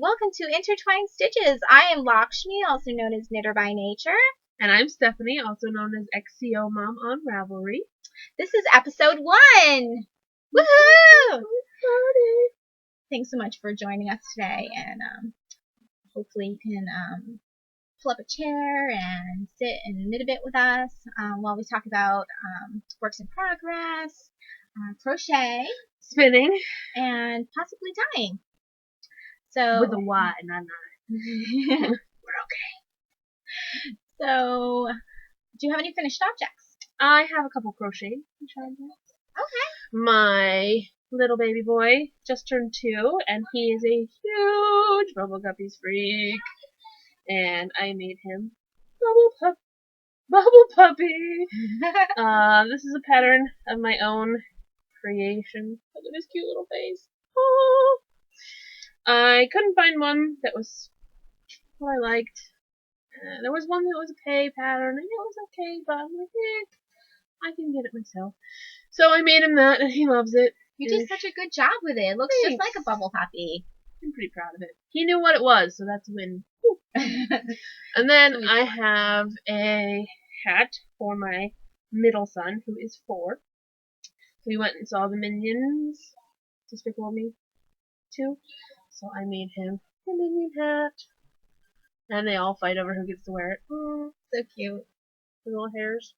welcome to Intertwined Stitches. I am Lakshmi, also known as knitterbynature. And I'm Stephanie, also known as XCO Mom on Ravelry. This is episode 1! Woohoo! Thanks so much for joining us today, and hopefully you can pull up a chair and sit and knit a bit with us while we talk about works in progress, crochet, spinning, and possibly dyeing. So with a Y, not We're okay. So, do you have any finished objects? I have a couple crochet objects. Okay. My little baby boy just turned 2, and he is a huge Bubble Guppies freak. And I made him Bubble Puppy. This is a pattern of my own creation. Look at his cute little face. Oh. I couldn't find one that was what I liked. There was one that was a pay pattern, and it was okay, but I'm like, I can get it myself. So I made him that, and he loves it. You did such a good job with it. It looks just like a bubble puppy. I'm pretty proud of it. He knew what it was, so that's a win. And then I have a hat for my middle son, who is 4. We went and saw the Minions, Despicable Me 2. So I made him a Minion hat. And they all fight over who gets to wear it. Oh, so cute. The little hairs.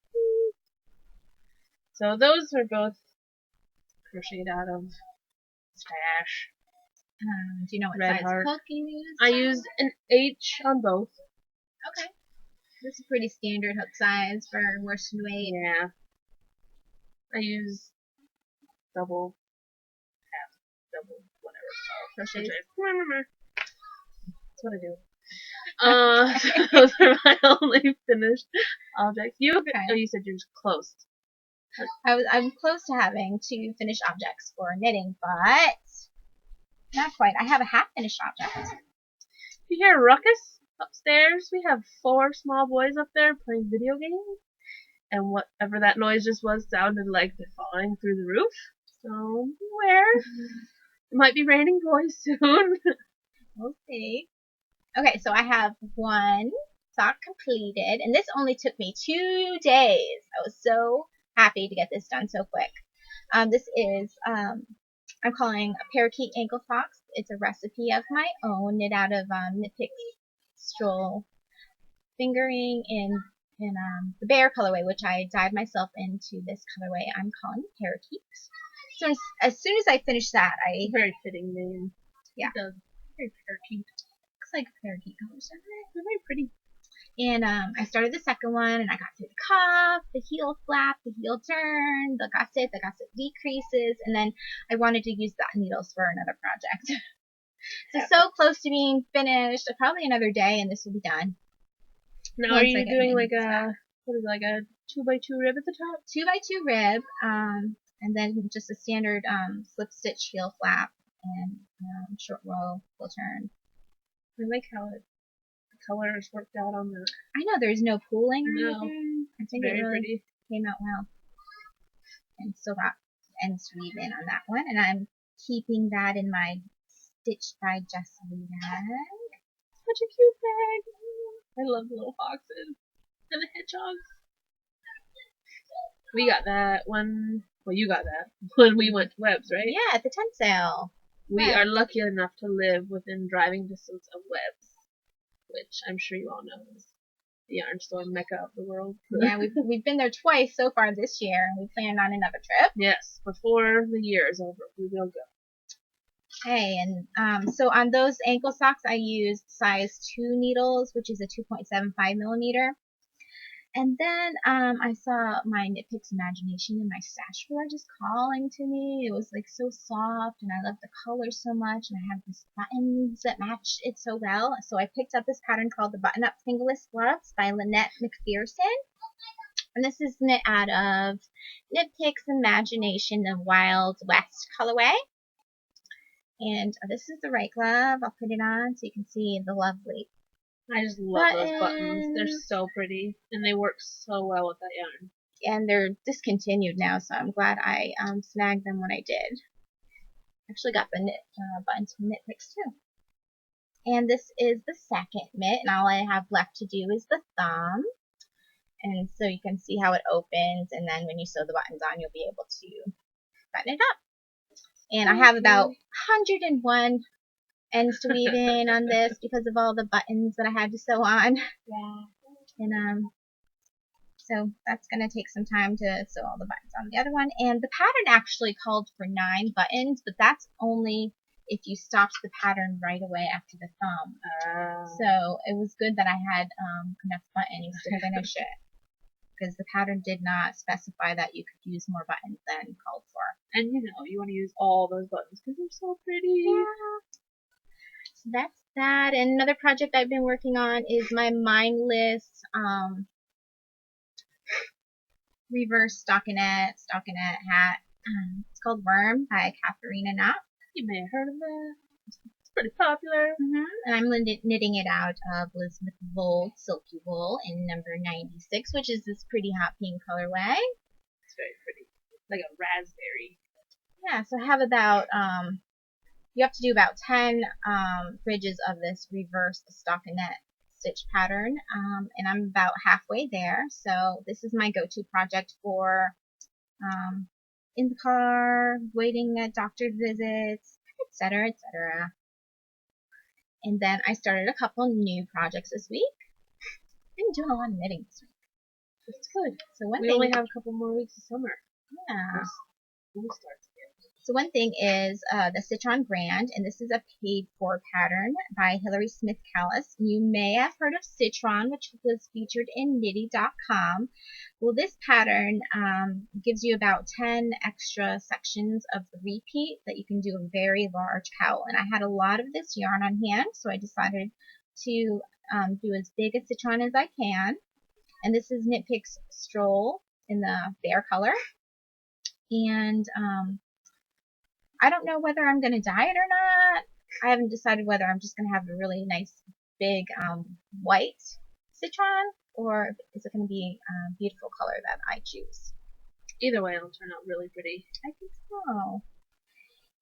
So those are both crocheted out of Stash. Do you know what Red size Heart. hook you used? I used an H on both. Okay. This is a pretty standard hook size for worsted weight. Yeah. I use double, half, double, whatever. Crochet. That's what I do. Those are my only finished objects. Okay. Oh, you said you're close. I'm close to having 2 finished objects for knitting, but not quite. I have a half finished object. You hear a ruckus upstairs? We have 4 small boys up there playing video games, and whatever that noise just was sounded like they're falling through the roof. So beware. It might be raining boys soon. We'll see. Okay, so I have 1 sock completed, and this only took me 2 days. I was so happy to get this done so quick. This is, I'm calling a parakeet ankle socks. It's a recipe of my own, knit out of Knit Picks Stroll fingering in the bear colorway, which I dyed myself into this colorway I'm calling parakeet. So as soon as I finished that, Very fitting name. Yeah. It does. Very parakeet. Looks like parakeet colors, don't they? They're very pretty. And I started the second one, and I got through the cuff, the heel flap, the heel turn, the gusset decreases, and then I wanted to use the needles for another project. So close to being finished. Probably another day, and this will be done. Now, are you doing like a 2x2 rib at the top? 2x2 rib, and then just a standard slip stitch heel flap and short row full turn. I like how the colors worked out on the. I know there's no pooling or No, anything. I think very it really pretty. came out well. And still got ends weave in on that one, and I'm keeping that in my Stitched by Jessie bag. Such a cute bag. I love the little foxes and the hedgehogs. We got that one. Well, you got that when we went to Webb's, right? Yeah, at the tent sale. We Right. are lucky enough to live within driving distance of Webb's, which I'm sure you all know is the yarn store mecca of the world. Yeah, we've been there twice so far this year, and we plan on another trip. Yes, before the year is over, we will go. Okay, and so on those ankle socks, I used size 2 needles, which is a 2.75 millimeter. And then I saw my Knit Picks Imagination in my stash drawer just calling to me. It was like so soft, and I love the color so much, and I have these buttons that match it so well. So I picked up this pattern called the Button Up Fingerless Gloves by Lynette McPherson. And this is knit out of Knit Picks Imagination, the Wild West colorway. And this is the right glove. I'll put it on so you can see the lovely. I just love those buttons. They're so pretty, and they work so well with that yarn. And they're discontinued now, so I'm glad I snagged them when I did. Actually got the knit buttons from Knit Picks too. And this is the second mitt, and all I have left to do is the thumb. And so you can see how it opens, and then when you sew the buttons on, you'll be able to button it up. And I have about 101 ends to weave in on this because of all the buttons that I had to sew on. Yeah. And so that's going to take some time to sew all the buttons on the other one. And the pattern actually called for 9 buttons, but that's only if you stopped the pattern right away after the thumb. So it was good that I had enough buttons to finish it, because the pattern did not specify that you could use more buttons than called for. And you want to use all those buttons because they're so pretty. Yeah. So that's that. And another project I've been working on is my Mindless reverse stockinette hat. It's called Worm by Katharina Knott. You may have heard of it. It's pretty popular. And I'm knitting it out of Elizabeth Vold Silky Wool in number 96, which is this pretty hot pink colorway. It's very pretty. Like a raspberry. Yeah, so I have about, you have to do about 10 ridges of this reverse stockinette stitch pattern, and I'm about halfway there. So this is my go-to project for in the car, waiting at doctor's visits, etc., etc. And then I started a couple new projects this week. I've been doing a lot of knitting this week. It's good. So we only have a couple more weeks of summer. Yeah. School starts again. So one thing is the Citron Grand, and this is a paid-for pattern by Hilary Smith Callis. You may have heard of Citron, which was featured in Knitty.com. Well, this pattern gives you about 10 extra sections of the repeat that you can do a very large cowl. And I had a lot of this yarn on hand, so I decided to do as big a citron as I can. And this is Knit Picks Stroll in the bear color. And I don't know whether I'm going to dye it or not. I haven't decided whether I'm just going to have a really nice big white citron, or is it going to be a beautiful color that I choose. Either way, it'll turn out really pretty. I think so.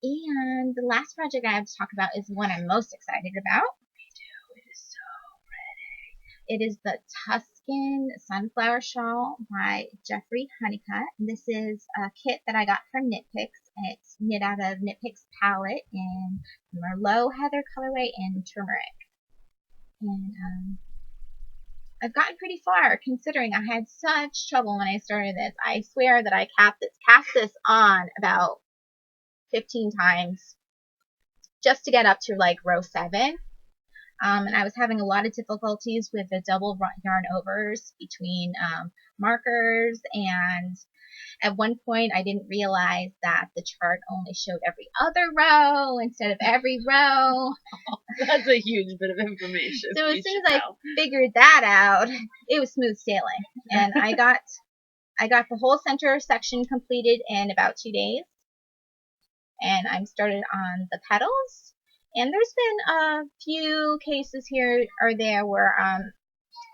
And the last project I have to talk about is the one I'm most excited about. Me too. It is so pretty. It is the Tuscan Sunflower Shawl by Jeffrey Honeycutt. This is a kit that I got from Knit Picks. It's knit out of Knit Picks palette in Merlot Heather colorway and turmeric. And I've gotten pretty far, considering I had such trouble when I started this. I swear that I cast this on about 15 times just to get up to like row 7. And I was having a lot of difficulties with the double yarn overs between markers, and at one point I didn't realize that the chart only showed every other row instead of every row. That's a huge bit of information. So as soon as I figured that out, it was smooth sailing, and I got the whole center section completed in about 2 days, and I'm started on the petals. And there's been a few cases here or there where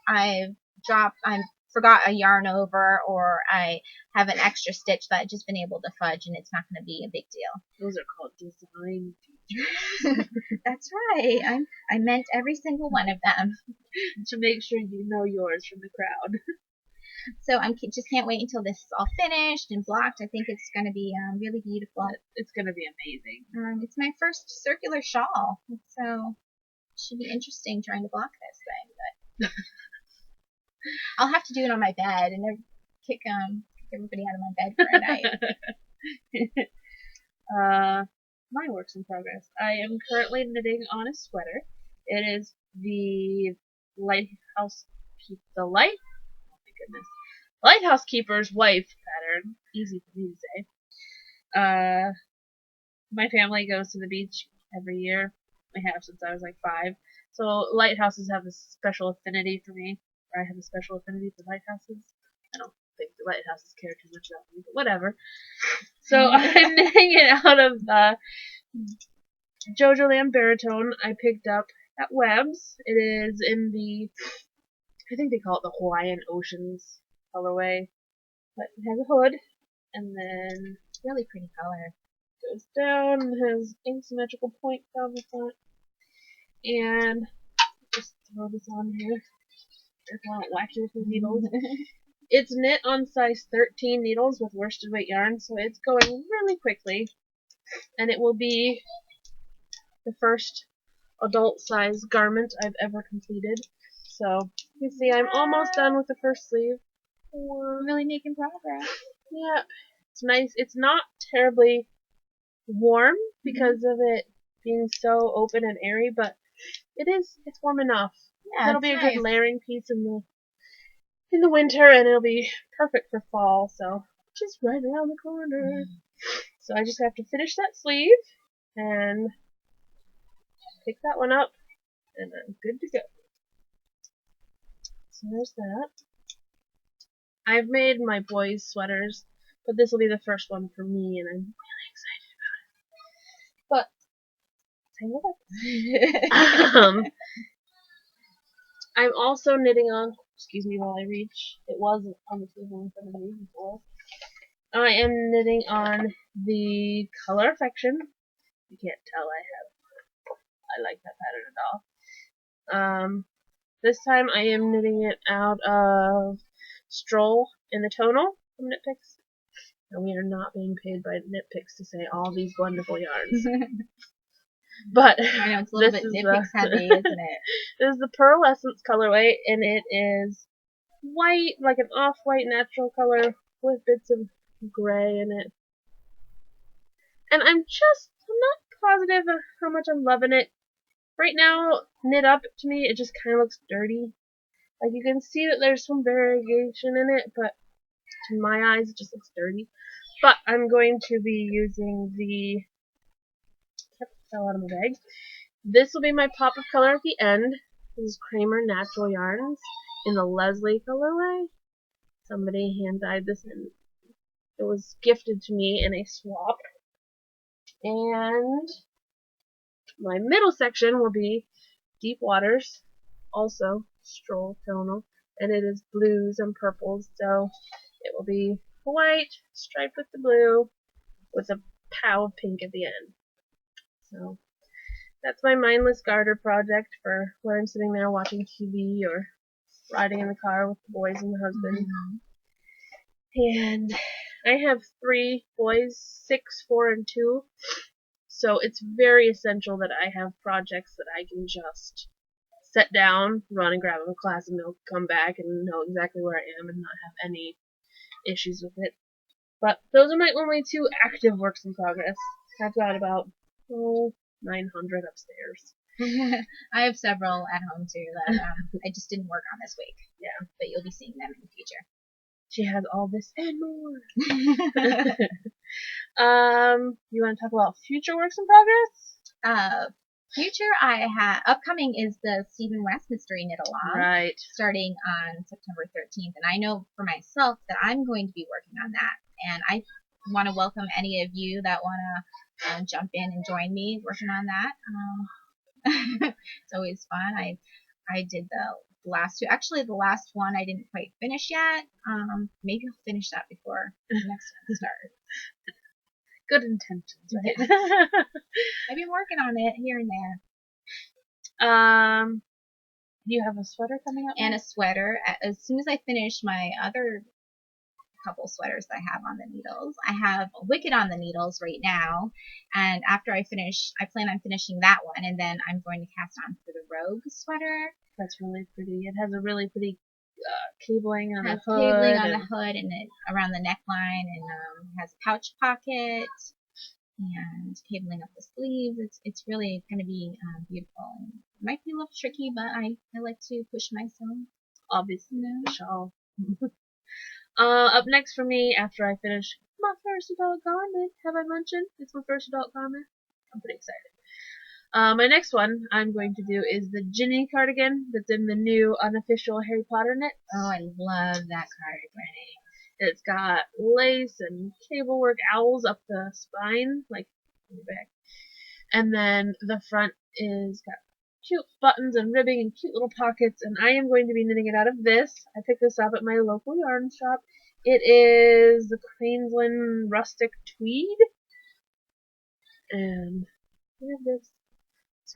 I forgot a yarn over, or I have an extra stitch that I've just been able to fudge, and it's not going to be a big deal. Those are called design features. That's right. I meant every single one of them. To make sure you know yours from the crowd. So I just can't wait until this is all finished and blocked. I think it's going to be really beautiful. It's going to be amazing. It's my first circular shawl, so it should be interesting trying to block this thing. But I'll have to do it on my bed and then kick everybody out of my bed for a night. My work's in progress. I am currently knitting on a sweater. It is the Lighthouse Keeper's Wife pattern. Easy for me to say. My family goes to the beach every year. We have since I was like 5. So lighthouses have a special affinity for me. Or I have a special affinity for lighthouses. I don't think the lighthouses care too much about me, but whatever. So I'm knitting it out of the Jojo Lamb Baritone I picked up at Webb's. It is in the, I think they call it the Hawaiian Oceans colorway. But it has a hood, and then really pretty color. Goes down and has asymmetrical points down the front. And just throw this on here. If I don't whack you with the needles. It's knit on size 13 needles with worsted weight yarn, so it's going really quickly. And it will be the first adult size garment I've ever completed. So you see I'm almost done with the first sleeve. We're really making progress. Yeah, it's nice. It's not terribly warm because of it being so open and airy, but it's warm enough. Yeah, That'll be a nice. good layering piece in the winter, and it'll be perfect for fall, so just right around the corner. So I just have to finish that sleeve and pick that one up, and I'm good to go. So there's that. I've made my boys' sweaters, but this will be the first one for me, and I'm really excited about it. But I'm also knitting on. Excuse me while I reach. It was on the table in front of me before. I am knitting on the Color Affection. You can't tell I like that pattern at all. This time I am knitting it out of Stroll in the Tonal from Knit Picks. And we are not being paid by Knit Picks to say all these wonderful yarns. But I know it's a little bit Knit Picks heavy, isn't it? This is the Pearlescence colorway, and it is white, like an off-white natural color with bits of gray in it. And I'm not positive of how much I'm loving it. Right now, knit up to me, it just kind of looks dirty. Like you can see that there's some variegation in it, but to my eyes, it just looks dirty. But I'm going to be using the fell out of my bag. This will be my pop of color at the end. This is Kramer Natural Yarns in the Leslie colorway. Somebody hand dyed this and it was gifted to me in a swap. And my middle section will be Deep Waters, also Stroll Tonal, and it is blues and purples, so it will be white striped with the blue with a pow of pink at the end. So that's my mindless garter project for when I'm sitting there watching TV or riding in the car with the boys and the husband. And I have 3 boys, 6, 4, and 2. So it's very essential that I have projects that I can just set down, run and grab a glass of milk, come back, and know exactly where I am and not have any issues with it. But those are my only 2 active works in progress. I've got about 900 upstairs. I have several at home too that I just didn't work on this week. Yeah. But you'll be seeing them in the future. She has all this and more. You want to talk about future works in progress? Future I have upcoming is the Stephen West Mystery Knit Along. Right. Starting on September 13th. And I know for myself that I'm going to be working on that. And I want to welcome any of you that want to jump in and join me working on that. It's always fun. I did the last 2. Actually, the last one I didn't quite finish yet. Maybe I'll finish that before the next one starts. Good intentions, right? I've been working on it here and there. You have a sweater coming up? And a sweater. As soon as I finish my other couple sweaters that I have on the needles, I have a Wicked on the needles right now. And after I finish, I plan on finishing that one, and then I'm going to cast on for the Rogue sweater. That's really pretty. It has a really pretty cabling on the hood. Cabling on the hood and it around the neckline, and has a pouch pocket and cabling up the sleeves. It's really going to be beautiful. And it might be a little tricky, but I like to push myself. Obviously, the shawl. Up next for me, after I finish my first adult garment, have I mentioned it's my first adult garment? I'm pretty excited. My next one I'm going to do is the Ginny cardigan that's in the new unofficial Harry Potter knit. Oh, I love that cardigan. It's got lace and cable work owls up the spine, like in the back. And then the front is got cute buttons and ribbing and cute little pockets, and I am going to be knitting it out of this. I picked this up at my local yarn shop. It is the Queensland Rustic Tweed. And I have this.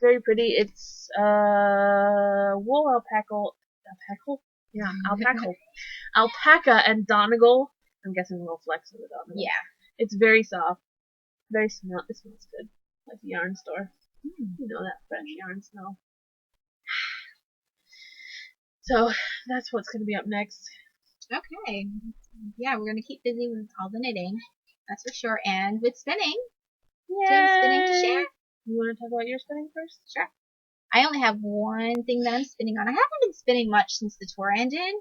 very pretty. It's wool alpaca and Donegal. I'm guessing a little flex of the Donegal. Yeah. It's very soft, very smell. It smells good, like the yarn store. You know that fresh yarn smell. So that's what's gonna be up next. Okay. Yeah, we're gonna keep busy with all the knitting. That's for sure. And with spinning. Yay! Do you have spinning to share? You want to talk about your spinning first? Sure. I only have one thing that I'm spinning on. I haven't been spinning much since the tour ended.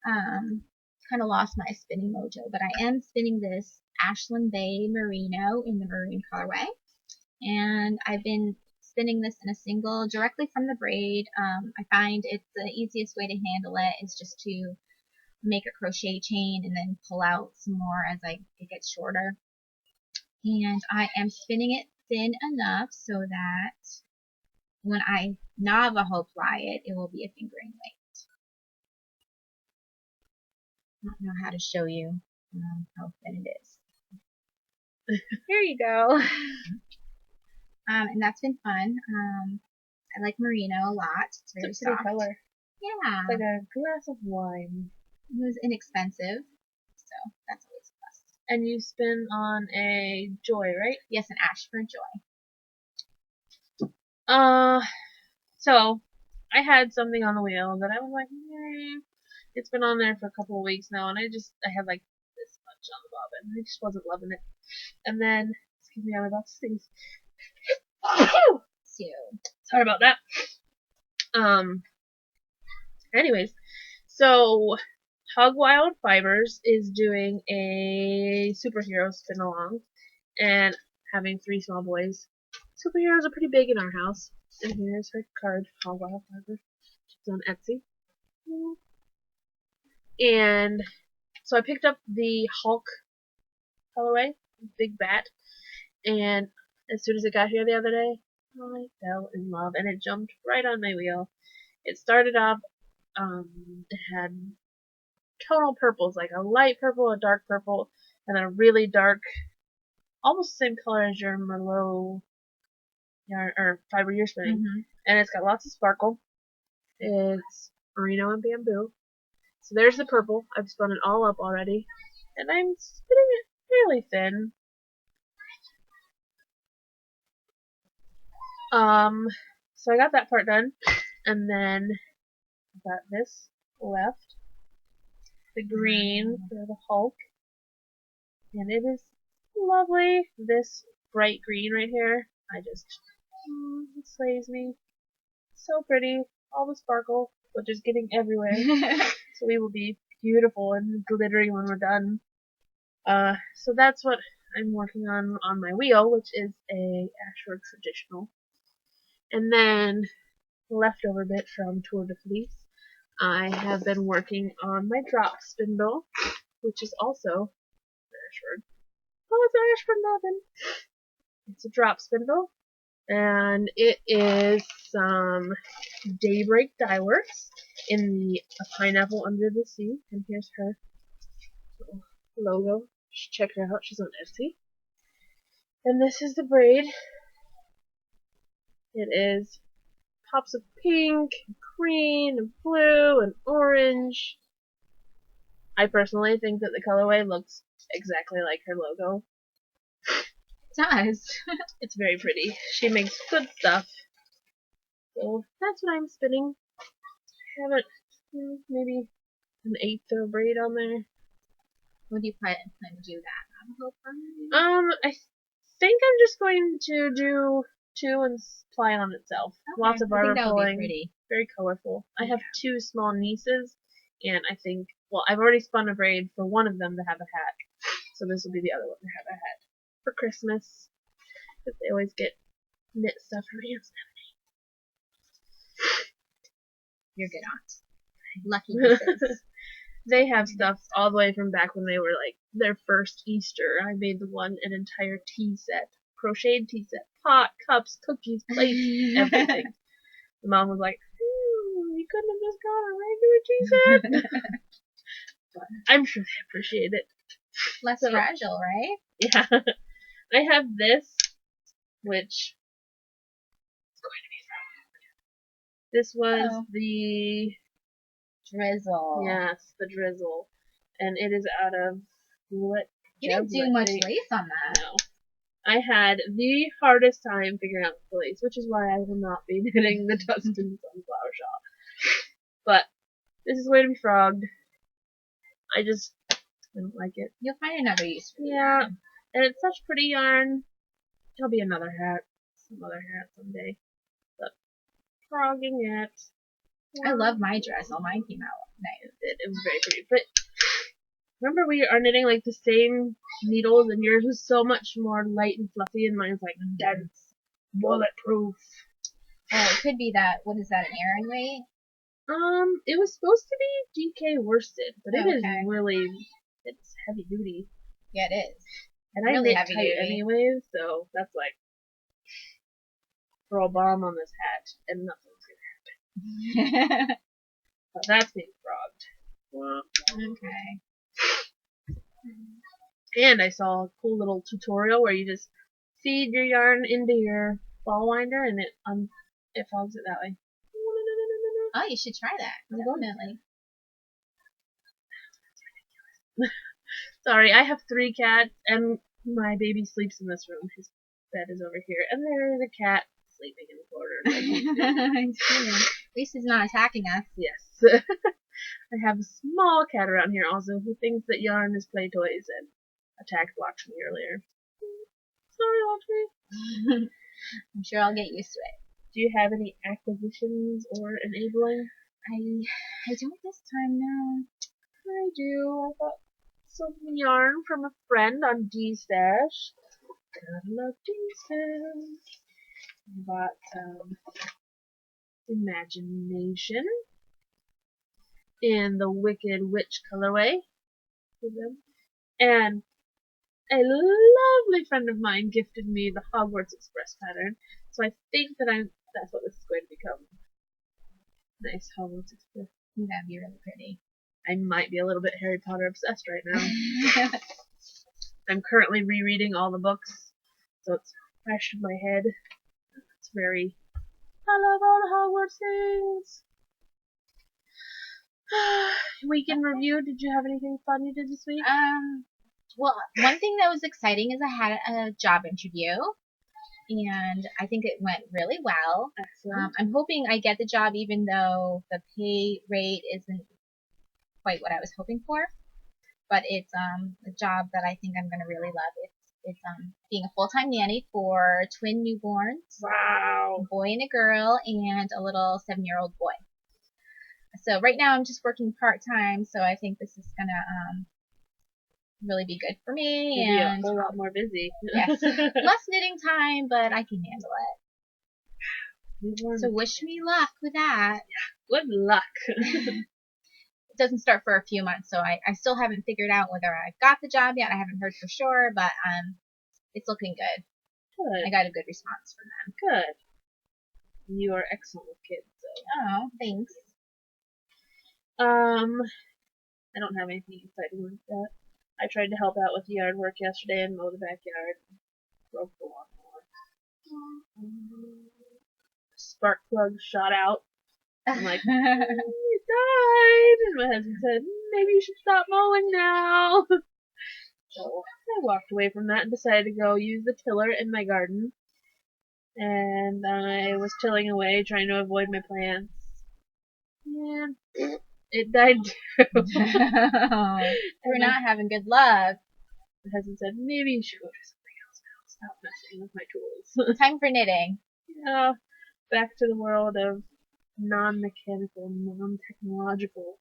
Kind of lost my spinning mojo, but I am spinning this Ashland Bay Merino in the maroon colorway. And I've been spinning this in a single directly from the braid. I find it's the easiest way to handle it is just to make a crochet chain and then pull out some more as it gets shorter. And I am spinning it thin enough so that when I Navajo ply it, it will be a fingering weight. I don't know how to show you how thin it is. Here you go. And that's been fun. I like merino a lot. It's very It's a pretty soft. color. Yeah. It's like a glass of wine. It was inexpensive, so that's always a plus. And you spin on a Joy, right? Yes, an Ashford Joy. So I had something on the wheel that I was like, it's been on there for a couple of weeks now, and I had like this much on the bobbin, and I just wasn't loving it. And then, excuse me, I'm about to sneeze. So, sorry about that. Anyways, so Hog Wild Fibers is doing a superhero spin along, and having 3 small boys. Superheroes are pretty big in our house. And here's her card, Hog Wild Fibers. She's on Etsy. And so I picked up the Hulk colorway, Big Bat, and as soon as it got here the other day, I fell in love, and it jumped right on my wheel. It started off, it had tonal purples, like a light purple, a dark purple, and then a really dark, almost the same color as your Merlot yarn or fiber you're spinning. And it's got lots of sparkle. It's merino and bamboo. So there's the purple. I've spun it all up already, and I'm spinning it fairly thin. So I got that part done, and then I got this left, the green for the Hulk, and it is lovely. This bright green right here, it slays me. So pretty, all the sparkle, but just getting everywhere. So we will be beautiful and glittery when we're done. So that's what I'm working on my wheel, which is a Ashford traditional. And then leftover bit from Tour de Felice, I have been working on my drop spindle, which is also Ashford. Oh, it's an Ashford Melvin. It's a drop spindle, and it is some Daybreak Dyeworks in the A Pineapple Under the Sea. And here's her logo. Check her out. She's on Etsy. And this is the braid. It is pops of pink, and green, and blue, and orange. I personally think that the colorway looks exactly like her logo. It does. It's very pretty. She makes good stuff. So that's what I'm spinning. I haven't, maybe an 1/8 of a braid on there. When do you plan to do that? I think I'm just going to do 2 and ply it on itself. Okay. Lots of barber pulling. Pretty. Very colorful. I have 2 small nieces, and I think, well, I've already spun a braid for one of them to have a hat. So this will be the other one to have a hat for Christmas. Because they always get knit stuff from me. You're good aunt. Lucky nieces. They have stuff all the way from back when they were like their first Easter. I made an entire tea set, crocheted tea set, pot, cups, cookies, plates, everything. The mom was like, "You couldn't have just got a regular tea set." But I'm sure they appreciate it. Less fragile, right? Yeah. I have this, which is going This was the drizzle. Yes, the drizzle, and it is out of what? You didn't do much lace on that. No. I had the hardest time figuring out the lace, which is why I will not be knitting the Dustin Sunflower Shawl. But this is going to be frogged. I just don't like it. You'll find another use for it. Yeah, and it's such pretty yarn. It'll be another hat, some other hat someday. But frogging it. I love my dress. All mine came out nice. It was very pretty. But remember, we are knitting like the same needles, and yours was so much more light and fluffy, and mine's like dense, bulletproof. Oh, it could be that. What is that? An Aran weight? It was supposed to be GK worsted, but it is Okay. really, it's heavy duty. Yeah, it is. And really I knit heavy tight duty. anyways, so that's like throw a bomb on this hat and nothing's gonna happen. But that's being frogged. Okay. And I saw a cool little tutorial where you just feed your yarn into your ball winder and it frogs it that way. Oh, you should try that. Definitely. Sorry, I have 3 cats and my baby sleeps in this room. His bed is over here, and there is a cat sleeping in the corner. At least he's not attacking us. Yes. I have a small cat around here also who thinks that yarn is play toys and attacked Lakshmi earlier. Sorry, Lakshmi. I'm sure I'll get used to it. Do you have any acquisitions or enabling? I don't this time, no. I do. I got some yarn from a friend on D-Stash. Gotta love D-Stash. I bought Imagination in the Wicked Witch colorway. And a lovely friend of mine gifted me the Hogwarts Express pattern. So I think that that's what this is going to become. Nice Hogwarts Express. That'd be really pretty. I might be a little bit Harry Potter obsessed right now. I'm currently rereading all the books, so it's fresh in my head. It's very, I love all the Hogwarts things. Weekend review, did you have anything fun you did this week? Well, one thing that was exciting is I had a job interview, and I think it went really well. Excellent. I'm hoping I get the job even though the pay rate isn't quite what I was hoping for. But it's a job that I think I'm going to really love. It's being a full-time nanny for twin newborns. Wow. A boy and a girl, and a little 7-year-old boy. So right now I'm just working part-time, so I think this is going to really be good for me. You'll and be a whole lot more busy. Yes. Less knitting time, but I can handle it. So wish me luck with that. Yeah, good luck. It doesn't start for a few months, so I still haven't figured out whether I've got the job yet. I haven't heard for sure, but it's looking good. Good. I got a good response from them. Good. You are excellent with kids, so. Oh, thanks. I don't have anything exciting like that. I tried to help out with yard work yesterday and mow the backyard. Broke the lawnmower. Spark plug shot out. I'm like, it died. And my husband said, maybe you should stop mowing now. So I walked away from that and decided to go use the tiller in my garden. And I was tilling away, trying to avoid my plants. And it died too. We're not having good luck. My husband said, maybe you should go do something else now. Stop messing with my tools. Time for knitting. Yeah, back to the world of non-mechanical, non-technological.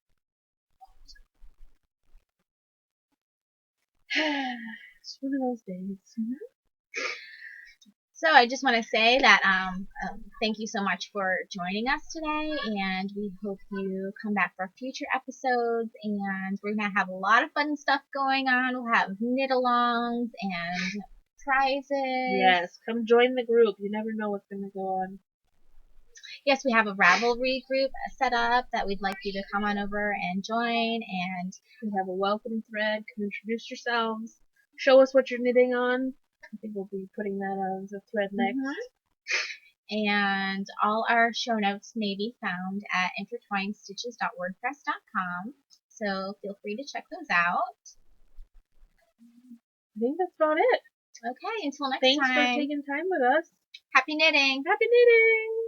It's one of those days. So I just want to say that thank you so much for joining us today, and we hope you come back for future episodes, and we're going to have a lot of fun stuff going on. We'll have knit-alongs and prizes. Yes, come join the group. You never know what's going to go on. Yes, we have a Ravelry group set up that we'd like you to come on over and join, and we have a welcome thread. Come introduce yourselves. Show us what you're knitting on. I think we'll be putting that on as a thread next. And all our show notes may be found at intertwinedstitches.wordpress.com. So feel free to check those out. I think that's about it. Okay, until next Thanks time. for taking time with us. Happy knitting! Happy knitting!